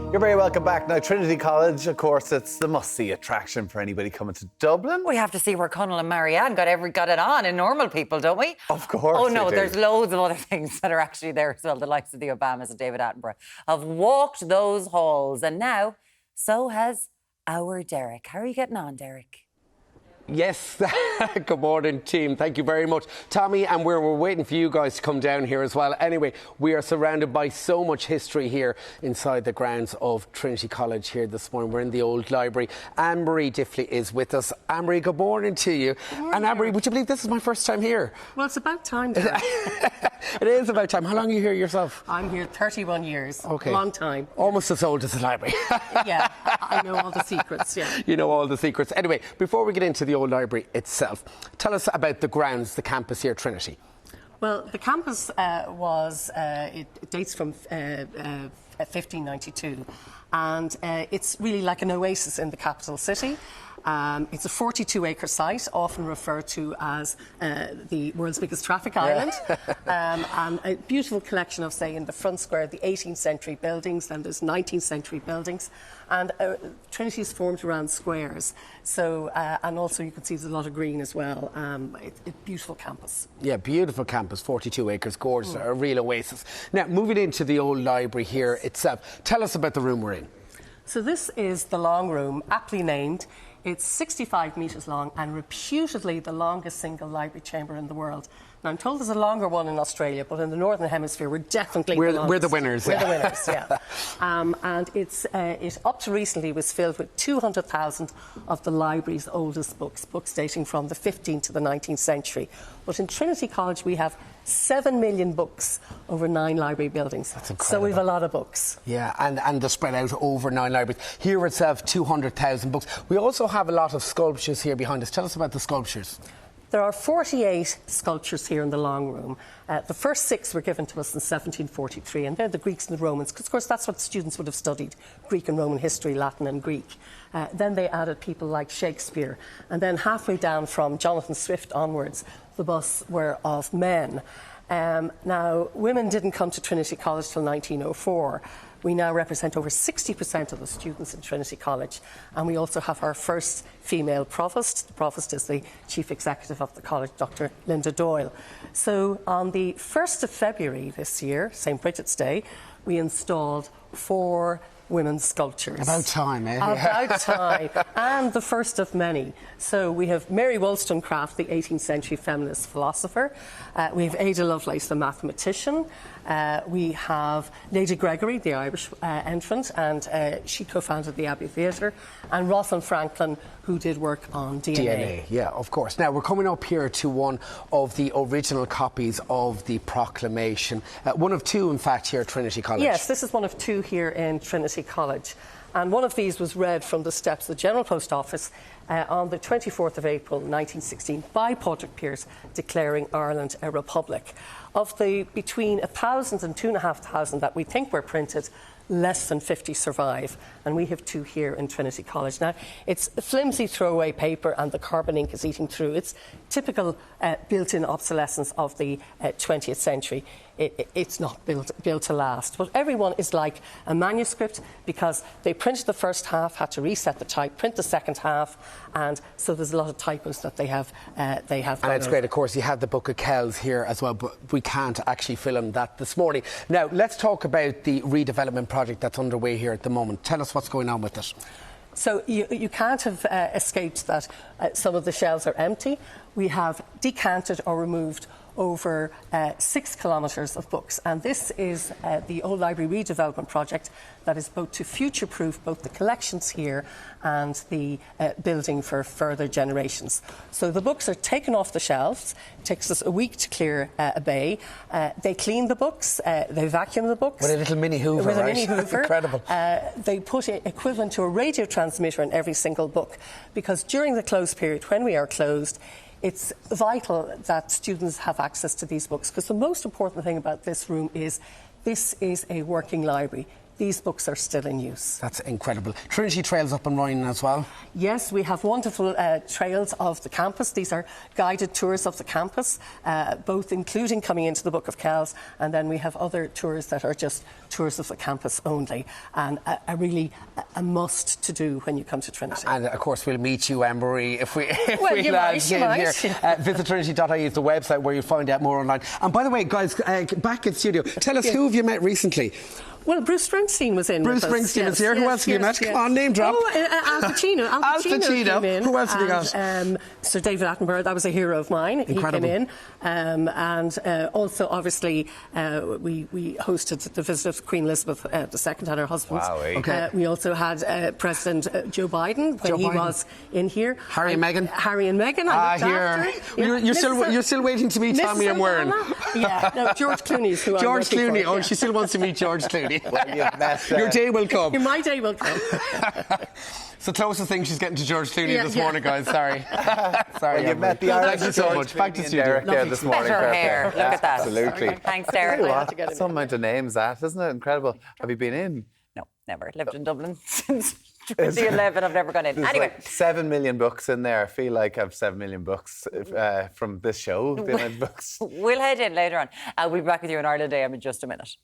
You're very welcome back. Now, Trinity College, of course, it's the must-see attraction for anybody coming to Dublin. We have to see where Conal and Marianne got it on in normal people, don't we? Of course. Oh, no, there's loads of other things that are actually there as well. The likes of the Obamas and David Attenborough have walked those halls. And now, so has our Derek. How are you getting on, Derek? Yes, good morning team, thank you very much. Tommy, and we're waiting for you guys to come down here as well. Anyway, we are surrounded by so much history here inside the grounds of Trinity College here this morning. We're in the old library. Anne-Marie Diffley is with us. Anne-Marie, good morning to you. Good morning. And Anne-Marie, would you believe this is my first time here? Well, it's about time, Derek. It is about time. How long are you here yourself? I'm here 31 years. Okay. Long time. Almost as old as the library. Yeah, I know all the secrets, yeah. You know all the secrets. Anyway, before we get into the old library itself, tell us about the grounds, the campus here at Trinity. Well, the campus it dates from 1592, and it's really like an oasis in the capital city. It's a 42-acre site, often referred to as the world's biggest traffic island, and a beautiful collection of, say, in the front square, the 18th century buildings, then there's 19th century buildings, and Trinity is formed around squares. So, and also you can see there's a lot of green as well. It's a beautiful campus. Yeah, beautiful campus, 42 acres, gorgeous, a real oasis. Now, moving into the old library here itself, tell us about the room we're in. So this is the long room, aptly named. It's 65 metres long and reputedly the longest single library chamber in the world. Now, I'm told there's a longer one in Australia, but in the Northern Hemisphere, we're definitely the winners. We're the winners, yeah. And it up to recently was filled with 200,000 of the library's oldest books dating from the 15th to the 19th century. But in Trinity College, we have 7 million books over 9 library buildings. That's incredible. So we've a lot of books. Yeah, and they're spread out over 9 libraries. Here itself, 200,000 books. We also have a lot of sculptures here behind us. Tell us about the sculptures. There are 48 sculptures here in the long room. The first 6 were given to us in 1743, and they're the Greeks and the Romans, because, of course, that's what students would have studied, Greek and Roman history, Latin and Greek. Then they added people like Shakespeare, and then halfway down from Jonathan Swift onwards, the busts were of men. Now, women didn't come to Trinity College till 1904. We now represent over 60% of the students in Trinity College, and we also have our first female provost. The provost is the chief executive of the college, Dr. Linda Doyle. So on the 1st of February this year, St. Bridget's Day, we installed 4 women's sculptures. About time, eh? About time. And the first of many. So we have Mary Wollstonecraft, the 18th century feminist philosopher. We have Ada Lovelace, the mathematician. We have Lady Gregory, the Irish entrant, and she co-founded the Abbey Theatre. And Rosalind Franklin, who did work on DNA. Yeah, of course. Now, we're coming up here to one of the original copies of the proclamation. One of 2, in fact, here at Trinity College. Yes, this is one of 2 here in Trinity College. And one of these was read from the steps of the General Post Office on the 24th of April 1916 by Padraig Pearse, declaring Ireland a republic. Of the between 1,000 and 2,500 that we think were printed, less than 50 survive, and we have 2 here in Trinity College. Now, it's flimsy throwaway paper and the carbon ink is eating through. It's typical built-in obsolescence of the 20th century. It's not built to last. But everyone is like a manuscript, because they printed the first half, had to reset the type, print the second half, and so there's a lot of typos that they have. And it's great, of course. You have the Book of Kells here as well, but we can't actually film that this morning. Now, let's talk about the redevelopment project that's underway here at the moment. Tell us what's going on with it. So you can't have escaped that some of the shelves are empty. We have decanted or removed over 6 kilometres of books, and this is the Old Library redevelopment project that is both to future-proof both the collections here and the building for further generations. So the books are taken off the shelves. It takes us a week to clear a bay. They clean the books, they vacuum the books. With a little mini Hoover, With a right? mini Hoover. Incredible. They put equivalent to a radio transmitter in every single book, because during the close period, when we are closed, it's vital that students have access to these books, because the most important thing about this room is this is a working library. these books are still in use. That's incredible. Trinity Trail's up and running as well. Yes, we have wonderful trails of the campus. These are guided tours of the campus, both including coming into the Book of Kells, and then we have other tours that are just tours of the campus only, and really a must to do when you come to Trinity. And of course, we'll meet you, Anne-Marie, if we you land might. here. Visit trinity.ie is the website where you'll find out more online. And by the way, guys, back in studio, tell us who have you met recently? Well, Bruce Springsteen was in. Bruce Springsteen is here. Who else have you met? Come on, name drop. Oh, Al Pacino. Al Pacino. Came in. Who else have you got? Sir David Attenborough. That was a hero of mine. Incredible. He came in. And also, obviously, we hosted the visit of Queen Elizabeth II and her husband. Wow, okay. We also had President Joe Biden when he was in here. Harry and Meghan. Harry and Meghan. Here. You're still waiting to meet Tommy and Warren. Yeah. No, George Clooney's who George I'm Clooney. for, Oh, she still wants to meet George Clooney. Well, you've met, your day will come. My day will come. It's the closest thing she's getting to George Clooney this morning, guys. Sorry. Sorry. Well, you've met the Irish. Thank you so much. Back to Judy studio. and Derek this morning. Better Fair hair. play. Look at that. Absolutely. Thanks, Tell you Derek. what, some amount of names that, isn't it? Incredible. Have you been in? No, never. Lived in Dublin since 2011. I've never gone in. There's Anyway. like 7 million books in there. I feel like I've 7 million books from this show. The amount of books. We'll head in later on. We'll be back with you on Ireland AM in just a minute.